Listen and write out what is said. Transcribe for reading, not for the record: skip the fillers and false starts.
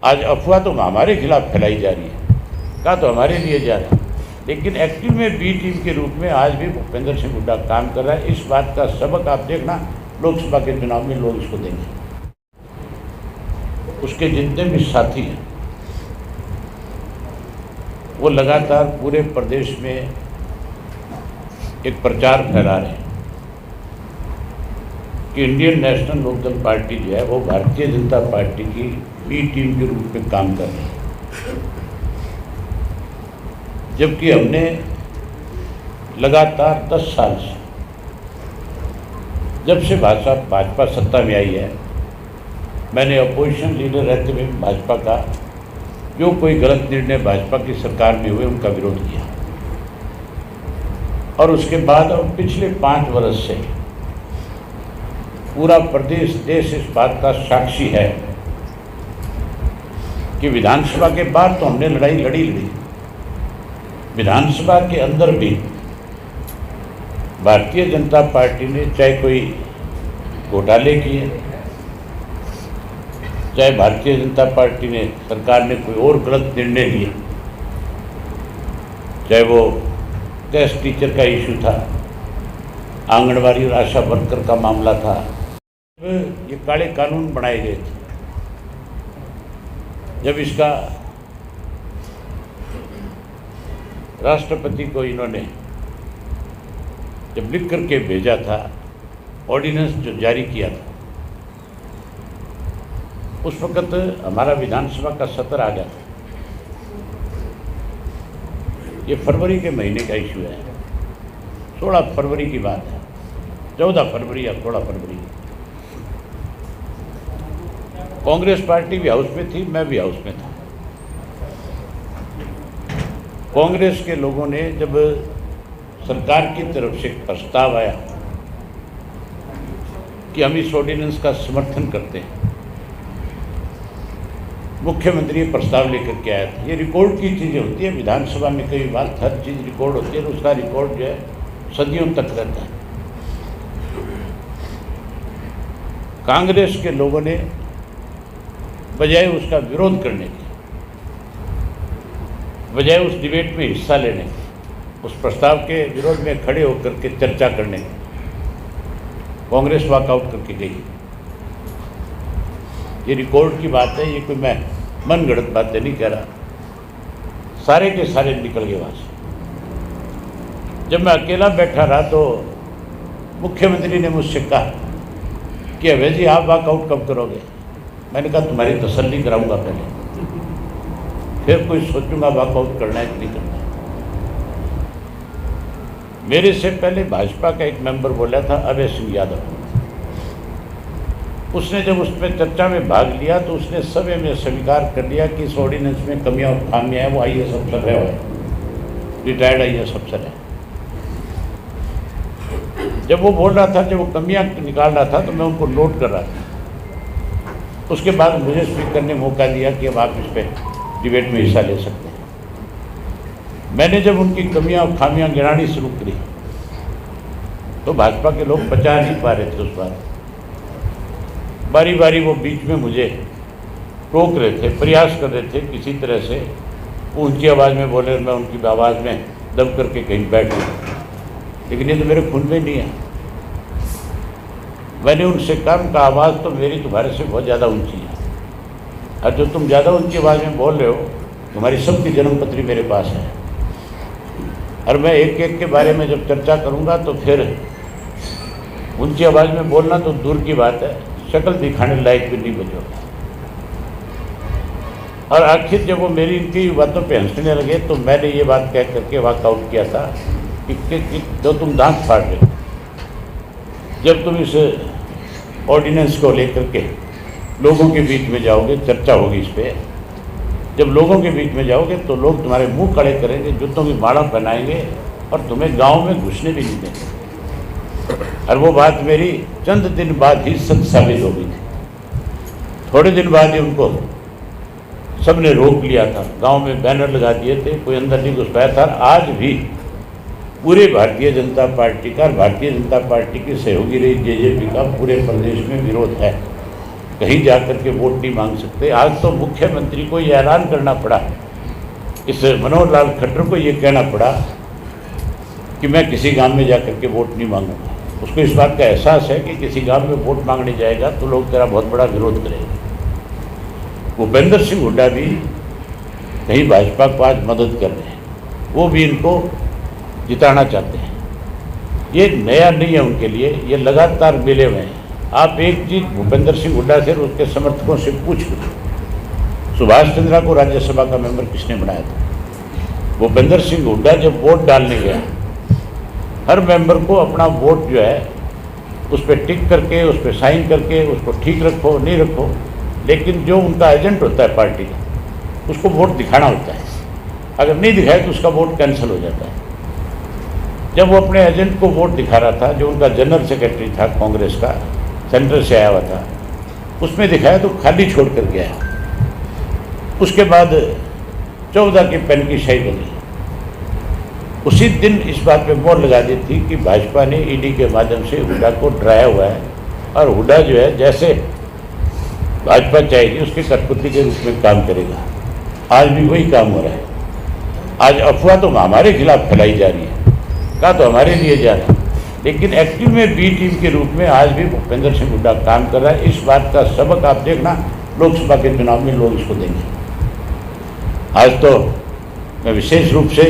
आज अफवाह तो हमारे खिलाफ फैलाई जा रही है, कहा तो हमारे लिए जा रहा है, लेकिन एक्चुअल में बी टीम के रूप में आज भी भूपेंद्र सिंह हुड्डा काम कर रहा है। इस बात का सबक आप देखना लोकसभा के चुनाव में लोग इसको देंगे। उसके जितने भी साथी हैं वो लगातार पूरे प्रदेश में एक प्रचार फैला रहे हैं कि इंडियन नेशनल लोकदल पार्टी जो है वो भारतीय जनता पार्टी की बी टीम के रूप में काम कर रही है, जबकि हमने लगातार 10 साल से, जब से भाजपा सत्ता में आई है, मैंने अपोजिशन लीडर रहते हुए भाजपा का जो कोई गलत निर्णय भाजपा की सरकार में हुए उनका विरोध किया। और उसके बाद अब पिछले 5 वर्ष से पूरा प्रदेश देश इस बात का साक्षी है कि विधानसभा के बाहर तो हमने लड़ाई लड़ी, विधानसभा के अंदर भी भारतीय जनता पार्टी ने चाहे कोई घोटाले किए, चाहे भारतीय जनता पार्टी ने सरकार ने कोई और गलत निर्णय लिए, चाहे वो गेस्ट टीचर का इशू था, आंगनबाड़ी और आशा वर्कर का मामला था, ये काले कानून बनाए गए थे। जब इसका राष्ट्रपति को इन्होंने जब लिख करके भेजा था, ऑर्डिनेंस जो जारी किया था, उस वक़्त हमारा विधानसभा का सत्र आ गया था। ये फरवरी के महीने का इशू है, 16 फरवरी की बात है, 14 फरवरी या 16 फरवरी। कांग्रेस पार्टी भी हाउस में थी, मैं भी हाउस में था। कांग्रेस के लोगों ने जब सरकार की तरफ से प्रस्ताव आया कि हम इस ऑर्डिनेंस का समर्थन करते हैं, मुख्यमंत्री प्रस्ताव लेकर के आया था। ये रिकॉर्ड की चीज़ें होती है, विधानसभा में कई बात हर चीज़ रिकॉर्ड होती है, तो उसका रिकॉर्ड जो है सदियों तक रहता है। कांग्रेस के लोगों ने बजाय उसका विरोध करने के, बजाय उस डिबेट में हिस्सा लेने के, उस प्रस्ताव के विरोध में खड़े होकर के चर्चा करने के, कांग्रेस वॉकआउट करके गई। ये रिकॉर्ड की बात है, ये कोई मैं मन गढ़ंत बातें नहीं कह रहा, सारे के सारे निकल गए वहाँ से। जब मैं अकेला बैठा रहा तो मुख्यमंत्री ने मुझसे कहा कि अभय जी आप वॉकआउट कब करोगे? मैंने कहा तुम्हारी तसल्ली कराऊंगा पहले, फिर कोई सोचूंगा वॉकआउट करना है कि नहीं करना है। मेरे से पहले भाजपा का एक मेंबर बोला था, अभय सिंह यादव, उसने जब उस पर चर्चा में भाग लिया तो उसने सभी में स्वीकार कर लिया कि इस ऑर्डिनेंस में कमियां और खामियां हैं। वो IAS अफसर है, रिटायर्ड IAS अफसर है। जब वो बोल रहा था, जब वो कमियां निकाल रहा था, तो मैं उनको नोट कर रहा था। उसके बाद मुझे स्पीकर ने मौका दिया कि अब आप इस पर डिबेट में हिस्सा ले सकते हैं। मैंने जब उनकी कमियां और खामियां गिनानी शुरू करी तो भाजपा के लोग बचा नहीं पा रहे थे उस बार। बारी बारी वो बीच में मुझे रोक रहे थे, प्रयास कर रहे थे किसी तरह से ऊंची आवाज़ में बोले, मैं उनकी आवाज़ में दब करके कहीं बैठ गया, लेकिन ये तो मेरे खून में नहीं है। मैंने उनसे कहा, उनका आवाज़ तो मेरी तुम्हारे से बहुत ज़्यादा ऊंची है, और जो तुम ज़्यादा ऊंची आवाज़ में बोल रहे हो, तुम्हारी सबकी जन्मपत्री मेरे पास है, और मैं एक एक के बारे में जब चर्चा करूँगा तो फिर ऊंची आवाज़ में बोलना तो दूर की बात है, शक्ल दिखाने लायक भी नहीं बचोगे। और आखिर जब वो मेरी इनकी बातों पे हंसने लगे तो मैंने ये बात कह करके वॉकआउट किया था कि जो तुम दांत फाड़ रहे हो, जब तुम इस ऑर्डिनेंस को लेकर के लोगों के बीच में जाओगे, चर्चा होगी इस पर, जब लोगों के बीच में जाओगे तो लोग तुम्हारे मुंह खड़े करेंगे, जूतों की माला पहनाएंगे और तुम्हें गांव में घुसने भी नहीं देंगे। और वो बात मेरी चंद दिन बाद ही सच साबित हो गई थी। थोड़े दिन बाद ही उनको सबने रोक लिया था, गांव में बैनर लगा दिए थे, कोई अंदर नहीं घुस पाया था। आज भी पूरे भारतीय जनता पार्टी का, भारतीय जनता पार्टी की सहयोगी रही JJP का पूरे प्रदेश में विरोध है। कहीं जाकर के वोट नहीं मांग सकते। आज तो मुख्यमंत्री को ये ऐलान करना पड़ा, इस मनोहर लाल खट्टर को ये कहना पड़ा कि मैं किसी गांव में जाकर के वोट नहीं मांगूंगा। उसको इस बात का एहसास है कि किसी गांव में वोट मांगने जाएगा तो लोग तेरा बहुत बड़ा विरोध करेंगे। भूपेंद्र सिंह हुड्डा भी कहीं भाजपा को आज मदद कर रहे हैं, वो भी इनको जिताना चाहते हैं। ये नया नहीं है उनके लिए, ये लगातार मिले हुए हैं। आप एक चीज़ भूपेंद्र सिंह हुड्डा से और उसके समर्थकों से पूछ लो, सुभाष चंद्रा को राज्यसभा का मेंबर किसने बनाया था? भूपेंद्र सिंह हुड्डा जब वोट डालने गया, हर मेंबर को अपना वोट जो है उस पर टिक करके, उस पर साइन करके, उसको ठीक रखो नहीं रखो, लेकिन जो उनका एजेंट होता है पार्टी का, उसको वोट दिखाना होता है। अगर नहीं दिखाए तो उसका वोट कैंसिल हो जाता है। जब वो अपने एजेंट को वोट दिखा रहा था, जो उनका जनरल सेक्रेटरी था कांग्रेस का, सेंटर से आया हुआ था, उसमें दिखाया तो खाली छोड़ कर गया। उसके बाद 14 की पेन की शाही बनी। उसी दिन इस बात पे मोहर लगा दी थी कि भाजपा ने ईडी के माध्यम से हुड्डा को डराया हुआ है और हुड्डा जो है जैसे भाजपा चाहेगी उसके कठपुतली के रूप में काम करेगा। आज भी वही काम हो रहा है। आज अफवाह तो हमारे खिलाफ फैलाई जा रही है, कहा तो हमारे लिए जा रहा है, लेकिन एक्टिव में बी टीम के रूप में आज भी भूपेंद्र सिंह हुड्डा काम कर रहा है। इस बात का सबक आप देखना लोकसभा के चुनाव में लोग इसको देंगे। आज तो मैं विशेष रूप से